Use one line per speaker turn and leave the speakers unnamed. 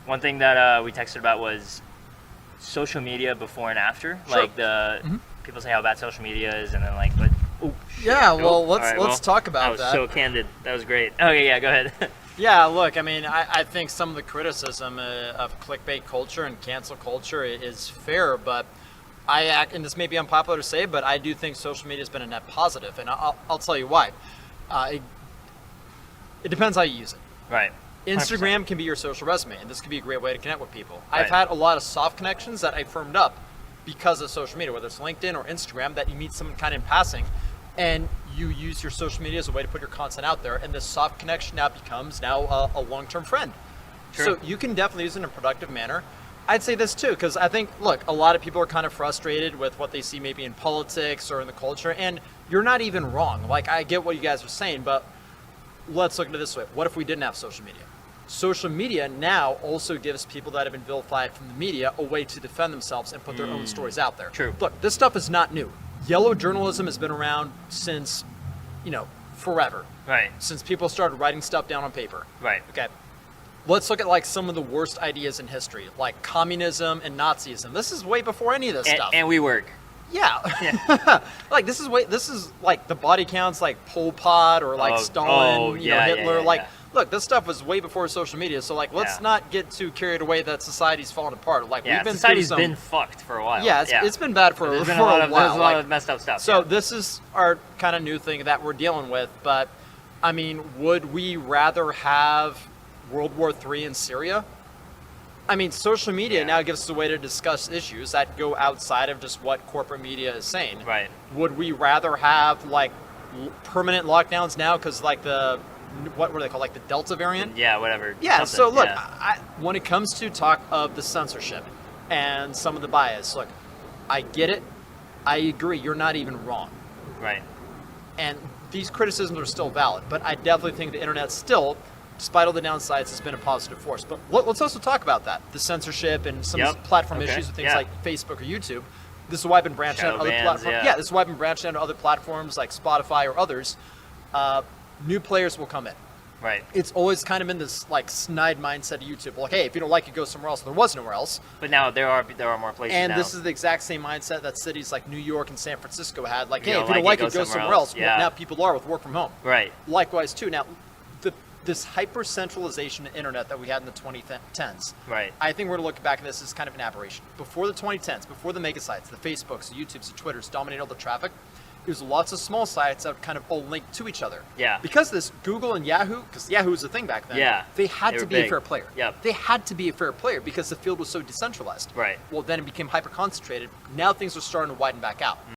One thing that we texted about was social media before and after.
Sure.
Like people say how bad social media is, and then like, but
Yeah, well,
All right,
let's talk about
that was
that.
so candid. That was great. Okay, yeah, go ahead.
Yeah, look, I mean, I think some of the criticism of clickbait culture and cancel culture is fair, but and this may be unpopular to say, but I do think social media has been a net positive, and I'll tell you why. It depends how you use it.
Right. 100%.
Instagram can be your social resume, and this can be a great way to connect with people.
Right.
I've had a lot of soft connections that I firmed up because of social media, whether it's LinkedIn or Instagram, that you meet someone kind of in passing, and you use your social media as a way to put your content out there, and this soft connection now becomes a long-term friend.
True.
So you can definitely use it in a productive manner. I'd say this too, because I think, look, a lot of people are kind of frustrated with what they see maybe in politics or in the culture, and you're not even wrong. Like, I get what you guys are saying, but let's look at it this way. What if we didn't have social media? Social media now also gives people that have been vilified from the media a way to defend themselves and put their own stories out there.
True.
Look, this stuff is not new. Yellow journalism has been around since, forever.
Right.
Since people started writing stuff down on paper.
Right.
Okay. Let's look at like some of the worst ideas in history, like communism and Nazism. This is way before any of this stuff.
And we work.
Yeah. Like this is like the body counts like Pol Pot or like Stalin, Hitler.
Yeah.
Look, this stuff was way before social media. So like, let's not get too carried away that society's falling apart. Like we've been
society's
through
been fucked for a while.
Yeah, it's been bad for a while.
There's a lot of messed up stuff.
So this is our kind of new thing that we're dealing with. But I mean, would we rather have World War III in Syria? I mean, social media now gives us a way to discuss issues that go outside of just what corporate media is saying.
Right.
Would we rather have like permanent lockdowns now because like what were they called, like the Delta variant?
Yeah, whatever.
Yeah.
Something,
So look, when it comes to talk of the censorship and some of the bias, look, I get it. I agree. You're not even wrong.
Right.
And these criticisms are still valid, but I definitely think the internet still, despite all the downsides, has been a positive force. But let's also talk about that, the censorship and some of the platform issues with things like Facebook or YouTube. This is why I've been branching out other platforms. Yeah, this is why I've been branching out to other platforms like Spotify or others. New players will come in.
Right.
It's always kind of in this like snide mindset of YouTube. Like, hey, if you don't like it, go somewhere else. There was nowhere else.
But now there are more places
and
now.
this is the exact same mindset that cities like New York and San Francisco had. Like,
You
hey,
don't
if you don't
like
like it, go somewhere else.
Yeah.
Well, now people are with work from home.
Right.
Likewise, too. Now, this hyper-centralization of internet that we had in the 2010s,
Right.
I think we're going to look back at this as kind of an aberration. Before the 2010s, before the mega sites, the Facebooks, the YouTubes, the Twitters dominated all the traffic, there's lots of small sites that kind of all linked to each other.
Yeah.
Because this Google and Yahoo, because Yahoo was the thing back then, they had
They
to
were
be a
big.
fair player.
Yep.
They had to be a fair player because the field was so decentralized.
Right.
Well, then it became hyper-concentrated. Now things are starting to widen back out.